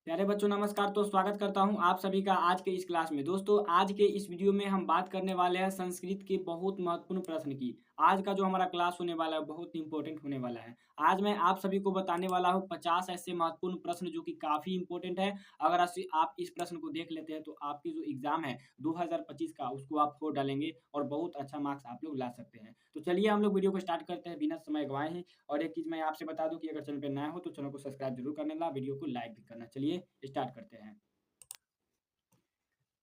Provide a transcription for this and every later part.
प्यारे बच्चों नमस्कार। तो स्वागत करता हूं आप सभी का आज के इस क्लास में। दोस्तों आज के इस वीडियो में हम बात करने वाले हैं संस्कृत के बहुत महत्वपूर्ण प्रश्न की। आज का जो हमारा क्लास होने वाला है बहुत इंपॉर्टेंट होने वाला है। आज मैं आप सभी को बताने वाला हूं 50 ऐसे महत्वपूर्ण प्रश्न जो कि काफी इंपॉर्टेंट है। अगर आप इस प्रश्न को देख लेते हैं तो आपकी जो एग्जाम है 2025 का उसको आप फोड़ डालेंगे और बहुत अच्छा मार्क्स आप लोग ला सकते हैं। तो चलिए हम लोग वीडियो को स्टार्ट करते हैं बिना समय गवाए ही। और एक चीज मैं आपसे बता दूं कि अगर चैनल पे नया हो तो चैनल को सब्सक्राइब जरूर करने ला, वीडियो को लाइक भी करना। चलिए स्टार्ट करते हैं।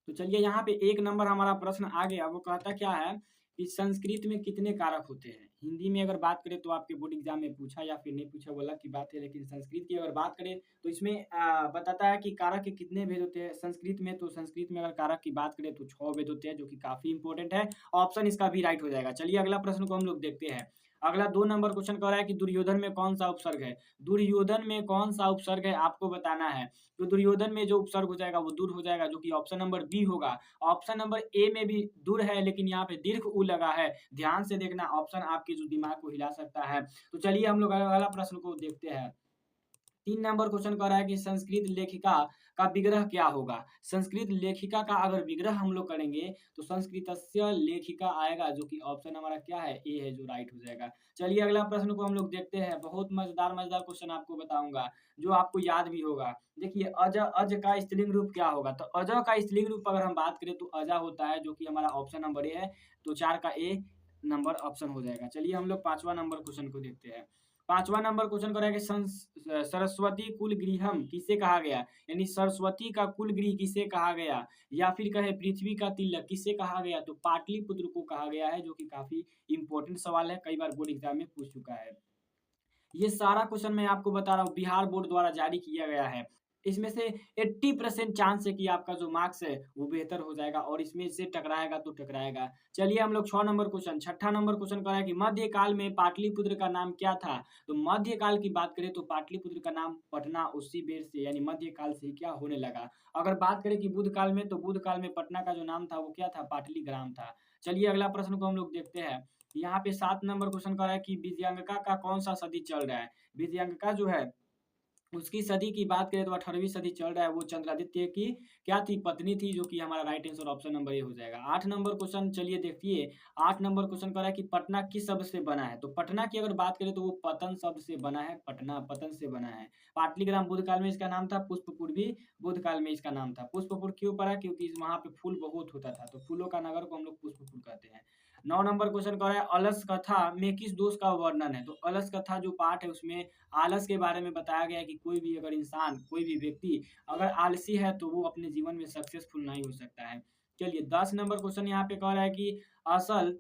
तो चलिए यहाँ पे एक नंबर हमारा प्रश्न आ गया। वो कहता क्या है कि संस्कृत में कितने कारक होते हैं। हिंदी में अगर बात करें तो आपके बोर्ड एग्जाम में पूछा या फिर नहीं पूछा वो अलग की बात है, लेकिन संस्कृत की अगर बात करें तो इसमें बताता है कि कारक के कितने भेद होते हैं संस्कृत में। तो संस्कृत में अगर कारक की बात करें तो 6 भेद होते हैं जो कि काफी इंपॉर्टेंट है। ऑप्शन इसका भी राइट हो जाएगा। चलिए अगला प्रश्न को हम लोग देखते हैं। अगला 2 नंबर क्वेश्चन कह रहा है कि दुर्योधन में कौन सा उपसर्ग है। दुर्योधन में कौन सा उपसर्ग है आपको बताना है। तो दुर्योधन में जो उपसर्ग हो जाएगा वो दूर हो जाएगा, जो कि ऑप्शन नंबर बी होगा। ऑप्शन नंबर ए में भी दूर है लेकिन यहाँ पे दीर्घ उ लगा है। ध्यान से देखना, ऑप्शन आपके जो दिमाग को हिला सकता है। तो चलिए हम लोग अगला प्रश्न को देखते हैं। 3 नंबर क्वेश्चन कह रहा है कि संस्कृत लेखिका का विग्रह क्या होगा। संस्कृत लेखिका का अगर विग्रह हम लोग करेंगे तो संस्कृतस्य लेखिका आएगा, जो कि ऑप्शन हमारा क्या है, ए है, जो राइट हो जाएगा। चलिए अगला प्रश्न को हम लोग देखते हैं। बहुत मजेदार मजेदार क्वेश्चन आपको बताऊंगा जो आपको याद भी होगा। देखिए अज अज का स्त्रीलिंग रूप क्या होगा। तो अज का स्त्रीलिंग रूप अगर हम बात करें तो अजा होता है, जो कि हमारा ऑप्शन नंबर ए है। तो 4 का ए नंबर ऑप्शन हो जाएगा। चलिए हम लोग 5वां नंबर क्वेश्चन को देखते हैं। 5वां नंबर क्वेश्चन कर रहा है कि सरस्वती कुल गृहम किसे कहा गया। यानी सरस्वती का कुल गृह किसे कहा गया, या फिर कहे पृथ्वी का तिलक किसे कहा गया। तो पाटलिपुत्र को कहा गया है, जो कि काफी इंपॉर्टेंट सवाल है, कई बार बोर्ड एग्जाम में पूछ चुका है। ये सारा क्वेश्चन मैं आपको बता रहा हूँ बिहार बोर्ड द्वारा जारी किया गया है। इसमें से 80% चांस है कि आपका जो मार्क्स है वो बेहतर हो जाएगा और इसमें से टकराएगा तो टकराएगा। चलिए हम लोग 6 नंबर क्वेश्चन कह रहा है कि मध्यकाल में पाटलिपुत्र का नाम क्या था। तो मध्यकाल की बात करें तो पाटलिपुत्र का नाम पटना उसी बेर से यानी मध्यकाल से क्या होने लगा। अगर बात करें कि बुध काल में, तो बुध काल में पटना का जो नाम था वो क्या था, पाटलीग्राम था। चलिए अगला प्रश्न को हम लोग देखते हैं। यहाँ पे 7 नंबर क्वेश्चन कर रहा है कि विजयांका का कौन सा सदी चल रहा है। विजयांका जो है उसकी सदी की बात करें तो 18वीं सदी चल रहा है। वो चंद्रादित्य की क्या थी, पत्नी थी, जो कि हमारा right answer option number A हो जाएगा। 8 नंबर क्वेश्चन चलिए देखिए। 8 नंबर क्वेश्चन कर रहा है कि पटना किस शब्द से बना है। तो पटना की अगर बात करें तो वो पतन शब्द से बना है, पटना पतन से बना है। पाटलिग्राम बुध काल में इसका नाम था, पुष्पपुर भी बुध काल में इसका नाम था। पुष्पपुर क्यों पड़ा, क्योंकि वहां पे फूल बहुत होता था, तो फूलों का नगर को हम लोग पुष्पपुर कहते हैं। 9 नंबर क्वेश्चन कर रहा है अलस कथा में किस दोष का वर्णन है। तो अलस कथा जो पाठ है उसमें आलस के बारे में बताया गया है कि कोई भी अगर इंसान, कोई भी व्यक्ति अगर आलसी है तो वो अपने जीवन में सक्सेसफुल नहीं हो सकता है। चलिए 10 नंबर क्वेश्चन यहाँ पे कह रहा है कि असल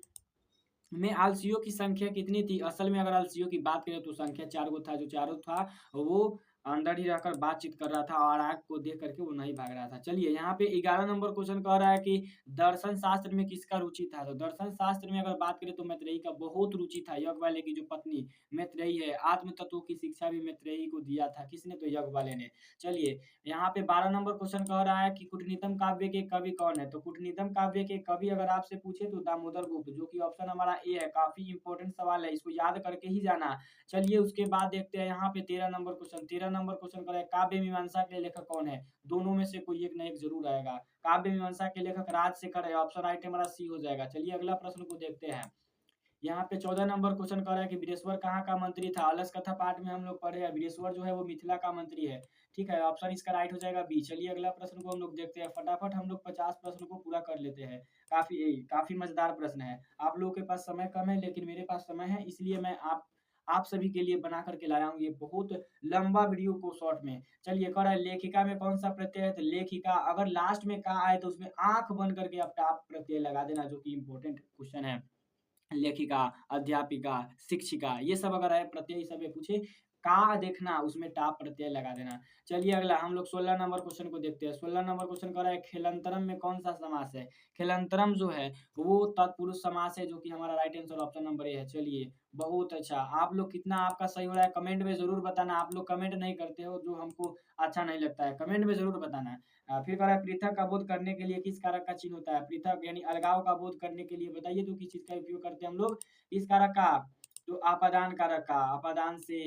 में आलसियों की संख्या कितनी थी। असल में अगर आलसियों की बात करें तो संख्या 4 गो था। जो चारों था वो अंदर ही रहकर बातचीत कर रहा था और आग को देख करके वो नहीं भाग रहा था। चलिए यहाँ पे 11 नंबर क्वेश्चन कह रहा है कि दर्शन शास्त्र में किसका रुचि था। तो दर्शन शास्त्र में अगर बात करें तो मैत्रेयी का बहुत रुचि था। यज्ञ वाले की जो पत्नी मैत्रेयी है, आत्म तत्वों की शिक्षा भी मैत्रेयी को दिया था। किसने, तो यज्ञ वाले ने। चलिए यहाँ पे 12 नंबर क्वेश्चन कह रहा है कि कुटनीतम काव्य के कवि कौन है। तो कुटनीतम काव्य के कवि अगर आपसे पूछे तो दामोदर गुप्त, जो कि ऑप्शन हमारा ए है। काफी इंपॉर्टेंट सवाल है, इसको याद करके ही जाना। चलिए उसके बाद देखते हैं यहाँ पे 13 नंबर क्वेश्चन करें काव्य मीमांसा के लेखक कौन है। दोनों में से कोई एक न एक जरूर आएगा। काव्य मीमांसा के लेखक राजशेखर है, ऑप्शन राइट हमारा सी हो जाएगा। चलिए अगला प्रश्न को देखते हैं। यहाँ पे 14 नंबर क्वेश्चन कर रहा है कि वीरेश्वर कहाँ का मंत्री था। अलस कथा पाठ में हम लोग पढ़े हैं, वीरेश्वर जो है वो मिथिला का मंत्री है। ठीक है, ऑप्शन इसका राइट हो जाएगा बी। चलिए अगला प्रश्न को हम लोग देखते हैं। फटाफट हम लोग 50 प्रश्न को पूरा कर लेते हैं। काफी काफी मजेदार प्रश्न है। आप लोगों के पास समय कम है लेकिन मेरे पास समय है, इसलिए मैं आप सभी के लिए बना करके लाया हूँ ये बहुत लंबा वीडियो को शॉर्ट में। चलिए कह रहा है लेखिका में कौन सा प्रत्यय है। तो लेखिका अगर लास्ट में कहा आए तो उसमें आंख बंद करके आप टाप प्रत्यय लगा देना, जो कि इंपॉर्टेंट क्वेश्चन है। लेखिका, अध्यापिका, शिक्षिका, ये सब अगर है प्रत्यय सब में पूछे, का देखना उसमें टाप प्रत्यय लगा देना। चलिए अगला हम लोग 16 नंबर क्वेश्चन को देखते हैं। 16 नंबर क्वेश्चन कर रहा है खेलंतरम में कौन सा समास है। खेलंतरम जो है वो तत्पुरुष समास है, जो कि हमारा right answer option number A है। चलिए बहुत अच्छा, आप लोग कितना आपका सही हो रहा है कमेंट में जरूर बताना। आप लोग कमेंट नहीं करते हो जो हमको अच्छा नहीं लगता है, कमेंट में जरूर बताना। फिर कह रहा है पृथक का बोध करने के लिए किस कारक का चिन्ह होता है। पृथक यानी अलगाव का बोध करने के लिए बताइए तो किस चीज का उपयोग करते हैं हम लोग। इस कारक का, तो अपादान कारक का, अपादान से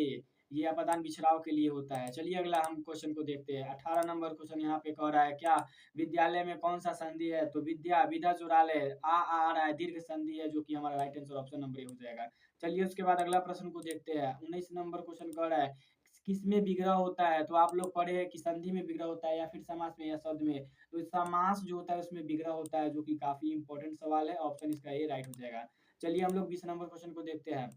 ये अपादान बिछराव के लिए होता है। चलिए अगला हम क्वेश्चन को देखते हैं। 18 नंबर क्वेश्चन यहाँ पे कह रहा है क्या विद्यालय में कौन सा संधि है? तो विद्या, विधा चुरालय, आ रहा है, दीर्घ संधि है, जो कि हमारा right answer option number A हो जाएगा। चलिए उसके बाद अगला प्रश्न को देखते हैं। 19 नंबर क्वेश्चन कह रहा है किसमें विग्रह होता है? तो आप लोग पढ़े हैं कि संधि में विग्रह होता है या फिर समास में या शब्द में। तो समास जो होता है उसमें विग्रह होता है, जो कि काफी इंपॉर्टेंट सवाल है। ऑप्शन इसका ए राइट हो जाएगा। चलिए हम लोग 20 नंबर क्वेश्चन को देखते हैं।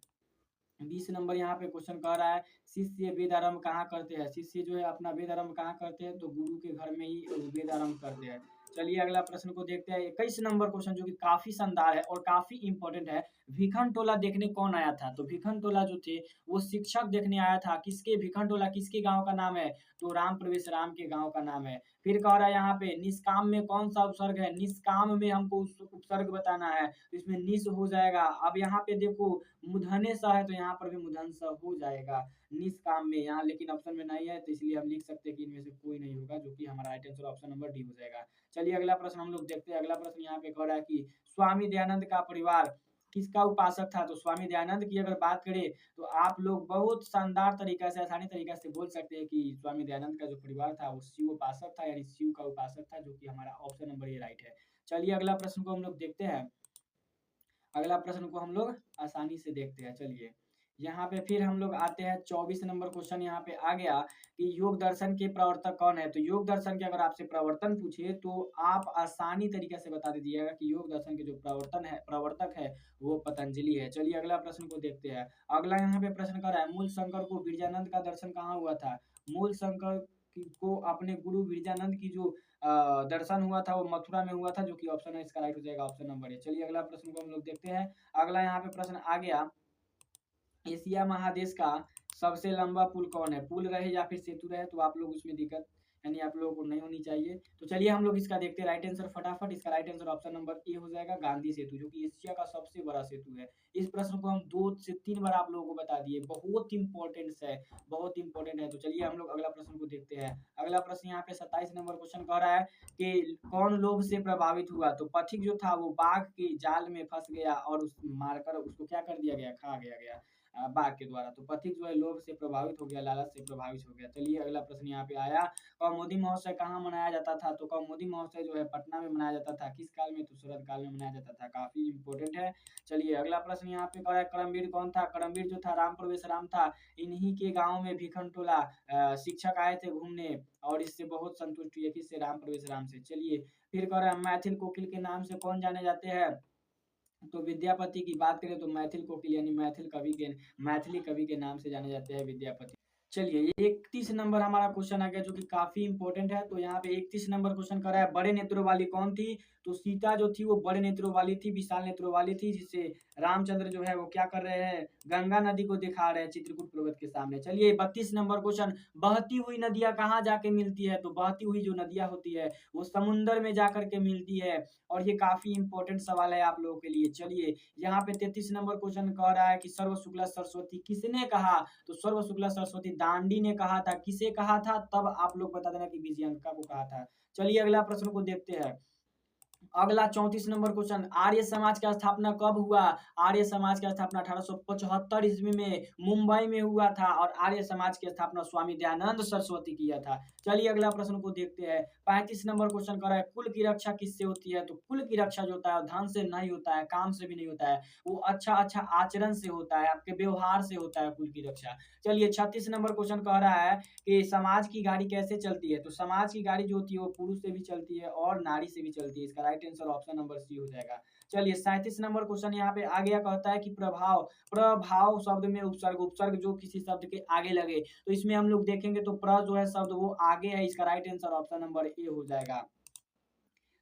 20 नंबर यहाँ पे क्वेश्चन कह रहा है शिष्य वेद आरंभ कहाँ करते हैं? शिष्य जो है अपना वेद आरंभ कहाँ करते हैं? तो गुरु के घर में ही वेद आरंभ करते हैं। चलिए अगला प्रश्न को देखते हैं। 21 नंबर क्वेश्चन जो कि काफी शानदार है और काफी इंपॉर्टेंट है। भिखन टोला देखने कौन आया था? तो भिखन टोला जो थे वो शिक्षक देखने आया था। किसके? भिखन टोला किसके गांव का नाम है? तो राम प्रवेश राम के गांव का नाम है। फिर कह रहा है यहाँ पे निष्काम में कौन सा उपसर्ग है? निष्काम में हमको उपसर्ग बताना है, तो इसमें निस हो जाएगा। अब यहाँ पे देखो मूर्धन्य स है तो यहाँ पर भी मूर्धन्य स हो जाएगा निष्काम में। यहाँ लेकिन ऑप्शन में नहीं है, तो इसलिए हम लिख सकते हैं कि इनमें से कोई नहीं होगा, जो कि हमारा right answer option number D हो जाएगा। चलिए अगला प्रश्न हम लोग देखते हैं। अगला प्रश्न यहाँ पे कह रहा है कि स्वामी दयानंद का परिवार किसका उपासक था? तो स्वामी दयानंद की अगर बात करें तो आप लोग बहुत शानदार तरीका से, आसानी तरीका से बोल सकते हैं कि स्वामी दयानंद का जो परिवार था वो शिव उपासक था, यानी शिव का उपासक था, जो कि हमारा ऑप्शन नंबर ये राइट है। चलिए अगला प्रश्न को हम लोग देखते हैं। अगला प्रश्न को हम लोग आसानी से देखते हैं। चलिए यहाँ पे फिर हम लोग आते हैं। 24 नंबर क्वेश्चन यहाँ पे आ गया कि योग दर्शन के प्रवर्तक कौन है? तो योग दर्शन के अगर आपसे प्रवर्तन पूछे तो आप आसानी तरीके से बता दीजिएगा कि योग दर्शन के जो प्रवर्तक है वो पतंजलि है। चलिए अगला प्रश्न को देखते हैं। अगला यहाँ पे प्रश्न कर रहा है मूल शंकर को विरजानंद का दर्शन कहाँ हुआ था? मूल शंकर को अपने गुरु विरजानंद की जो दर्शन हुआ था वो मथुरा में हुआ था, जो कि ऑप्शन है इसका राइट हो जाएगा, ऑप्शन नंबर ए। चलिए अगला प्रश्न को हम लोग देखते हैं। अगला यहाँ पे प्रश्न आ गया एशिया महादेश का सबसे लंबा पुल कौन है? पुल रहे या फिर सेतु रहे तो आप लोग उसमें दिक्कत यानी आप लोगों को नहीं होनी चाहिए। तो चलिए हम लोग इसका देखते हैं राइट आंसर फटाफट। इसका right answer option number A हो जाएगा, गांधी सेतु, जो कि एशिया का सबसे बड़ा सेतु है। इस प्रश्न को हम 2 से 3 बार आप लोगों को बता दिए। बहुत इंपॉर्टेंट है, बहुत इंपॉर्टेंट है। तो चलिए हम लोग अगला प्रश्न को देखते हैं। अगला प्रश्न यहाँ पे 27 नंबर क्वेश्चन कह रहा है कि कौन लोभ से प्रभावित हुआ? तो पथिक जो था वो बाघ के जाल में फंस गया और उस मारकर उसको क्या कर दिया गया? खा गया बाघ के द्वारा। तो पथिक जो है लोभ से प्रभावित हो गया, लालच से प्रभावित हो गया। चलिए अगला प्रश्न यहाँ पे आया कौमुदी महोत्सव कहाँ मनाया जाता था? तो कौमुदी महोत्सव जो है पटना में मनाया जाता था। किस काल में? तो शरद काल में मनाया जाता था। काफी इंपॉर्टेंट है। चलिए अगला प्रश्न यहाँ पे कह रहा है करमवीर कौन था? करमवीर जो था राम प्रवेश राम था। इन्हीं के गाँव में भिखन टोला शिक्षक आए थे घूमने और इससे बहुत संतुष्ट हुए, किससे? राम प्रवेश राम से। चलिए फिर कह रहा है मैथिल कोकिल के नाम से कौन जाने जाते हैं? तो विद्यापति की बात करें तो मैथिल कोकिल यानी मैथिली कवि के नाम से जाने जाते हैं विद्यापति। चलिए 31 नंबर हमारा क्वेश्चन आ गया, जो कि काफी इंपॉर्टेंट है। तो यहाँ पे 31 नंबर क्वेश्चन कर रहा है बड़े नेत्रों वाली कौन थी? तो सीता जो थी वो बड़े नेत्रों वाली थी, विशाल नेत्रों वाली थी, जिससे रामचंद्र जो है वो क्या कर रहे हैं? गंगा नदी को दिखा रहे हैं चित्रकूट पर्वत के सामने। चलिए 32 नंबर क्वेश्चन बहती हुई नदियां कहाँ जाके मिलती है? तो बहती हुई जो नदियां होती है वो समुन्द्र में जाकर के मिलती है, और ये काफी इंपॉर्टेंट सवाल है आप लोगों के लिए। चलिए यहाँ पे 33 नंबर क्वेश्चन कह रहा है कि सर्व शुक्ला सरस्वती किसने कहा? तो सर्व शुक्ला सरस्वती दांडी ने कहा था। किसे कहा था? तब आप लोग बता देना कि विजयंका को कहा था। चलिए अगला प्रश्न को देखते हैं। अगला 34 नंबर क्वेश्चन आर्य समाज का स्थापना कब हुआ? आर्य समाज का स्थापना 1875 ईस्वी में मुंबई में हुआ था, और आर्य समाज की स्थापना स्वामी दयानंद सरस्वती किया था। चलिए अगला प्रश्न को देखते हैं। 35 नंबर क्वेश्चन कर रहा है कुल की रक्षा किससे होती है? तो कुल की रक्षा जो होता है धन से नहीं होता है, काम से भी नहीं होता है, वो अच्छा अच्छा आचरण से होता है, आपके व्यवहार से होता है कुल की रक्षा। चलिए 36 नंबर क्वेश्चन कह रहा है कि समाज की गाड़ी कैसे चलती है? तो समाज की गाड़ी जो होती है वो पुरुष से भी चलती है और नारी से भी चलती है। इसका right answer option number C हो जाएगा। चलिए 37 नंबर क्वेश्चन यहाँ पे आ गया, कहता है कि प्रभाव शब्द में उपसर्ग जो किसी शब्द के आगे लगे, तो इसमें हम लोग देखेंगे तो प्र जो है शब्द वो आगे है। इसका right answer option number A हो जाएगा।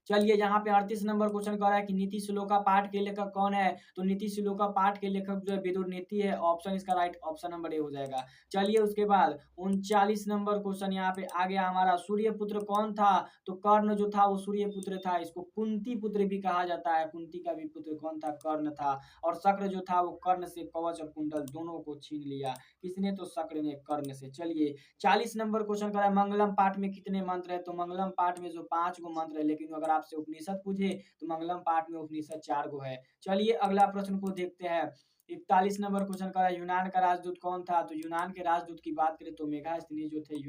चलिए यहाँ पे 38 नंबर क्वेश्चन कह रहा है कि नीति श्लोका पाठ के लेखक कौन है? तो नीति श्लोका पाठ के लेखक जो है विदुर नीति है। ऑप्शन इसका राइट ऑप्शन नंबर ए हो जाएगा। चलिए उसके बाद 39 नंबर क्वेश्चन यहाँ पे आ गया हमारा सूर्यपुत्र कौन था? तो कर्ण जो था वो सूर्यपुत्र था। इसको कुंती पुत्र भी कहा जाता है। कुंती का भी पुत्र कौन था? कर्ण था। और शक्र जो था वो कर्ण से कवच और कुंडल दोनों को छीन लिया। किसने? तो शक्र ने कर्ण से। चलिए 40 नंबर क्वेश्चन कर रहा है मंगलम पाठ में कितने मंत्र है? तो मंगलम पाठ में जो 5 गो मंत्र है, लेकिन अगर आपसे उपनिषद पूछे तो मंगलम पाठ में उपनिषद 4 गो है। चलिए अगला प्रश्न को देखते हैं। 41 नंबर क्वेश्चन कह रहा है यूनान का राजदूत कौन था? तो यूनान के राजदूत की बात करें तो मेगास्थनीज जो थे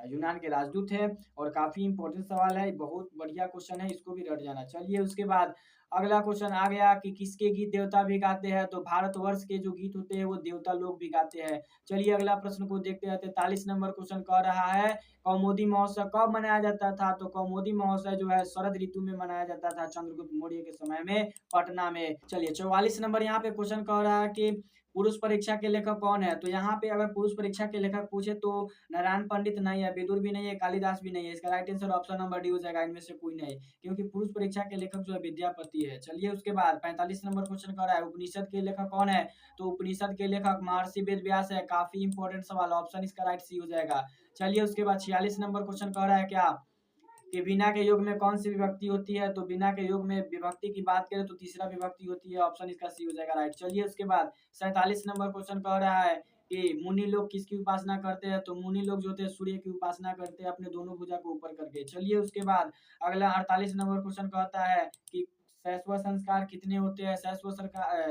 यूनान के राजदूत थे और काफ़ी इंपॉर्टेंट सवाल है, बहुत बढ़िया क्वेश्चन है, इसको भी रट जाना। चलिए उसके बाद अगला क्वेश्चन आ गया कि किसके गीत देवता भी गाते हैं? तो भारतवर्ष के जो गीत होते हैं वो देवता लोग भी गाते हैं। चलिए अगला प्रश्न को देखते हैं। 43 नंबर क्वेश्चन कह रहा है कौमुदी महोत्सव कब मनाया जाता था? तो कौमुदी महोत्सव जो है शरद ऋतु में मनाया जाता था चंद्रगुप्त मौर्य के समय में पटना में। चलिए 44 नंबर यहाँ पे क्वेश्चन कह रहा है कि पुरुष परीक्षा के लेखक कौन है? तो यहाँ पे अगर पुरुष परीक्षा के लेखक पूछे तो नारायण पंडित नहीं है, विदुर भी नहीं है, कालिदास भी नहीं है। इसका right answer option number D हो जाएगा, इनमें से कोई नहीं, क्योंकि पुरुष परीक्षा के लेखक जो है विद्यापति है। चलिए उसके बाद 45 नंबर क्वेश्चन कर रहा है उपनिषद के लेखक कौन है? तो उपनिषद के लेखक महर्षि वेद व्यास है। काफी इंपॉर्टेंट सवाल, ऑप्शन इसका राइट सी हो जाएगा। चलिए उसके बाद 46 नंबर क्वेश्चन कह रहा है क्या कि बिना के योग में कौन सी विभक्ति होती है? तो बिना के योग में विभक्ति की बात करें तो तीसरा विभक्ति होती है, ऑप्शन इसका सी हो जाएगा राइट। चलिए उसके बाद 47 नंबर क्वेश्चन कह रहा है कि मुनि लोग किसकी उपासना करते हैं? तो मुनि लोग जो होते हैं सूर्य की उपासना करते हैं अपने दोनों भुजा को ऊपर करके। चलिए उसके बाद अगला 48 नंबर क्वेश्चन कहता है कि शैशव संस्कार कितने होते हैं? शैशव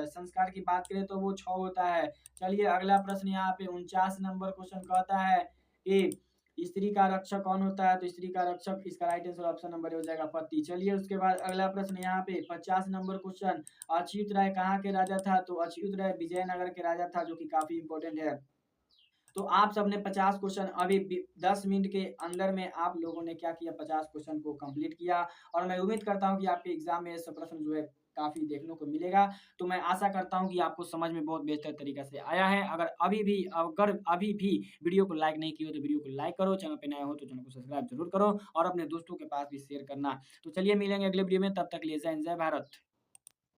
संस्कार की बात करें तो वो 6 होता है। चलिए अगला प्रश्न यहाँ पे 49 नंबर क्वेश्चन कहता है कि स्त्री का रक्षक कौन होता है? तो स्त्री का रक्षक इसका राइट आंसर ऑप्शन नंबर हो जाएगा पति। चलिए उसके बाद अगला प्रश्न यहाँ पे 50 नंबर क्वेश्चन अच्युत राय कहाँ के राजा था? तो अच्युत राय विजयनगर के राजा था, जो कि काफी इंपॉर्टेंट है। तो आप सबने 50 क्वेश्चन अभी 10 मिनट के अंदर में आप लोगों ने क्या किया, 50 क्वेश्चन को कंप्लीट किया और मैं उम्मीद करता हूं कि आपके एग्जाम में ऐसा प्रश्न जो है काफी देखने को मिलेगा। तो मैं आशा करता हूं कि आपको समझ में बहुत बेहतर तरीका से आया है। अगर अभी भी वीडियो को लाइक नहीं किया हो तो वीडियो को लाइक करो, चैनल पे नए हो तो चैनल को सब्सक्राइब जरूर करो और अपने दोस्तों के पास भी शेयर करना। तो चलिए मिलेंगे अगले वीडियो में, तब तक के लिए जय हिंद, जय भारत।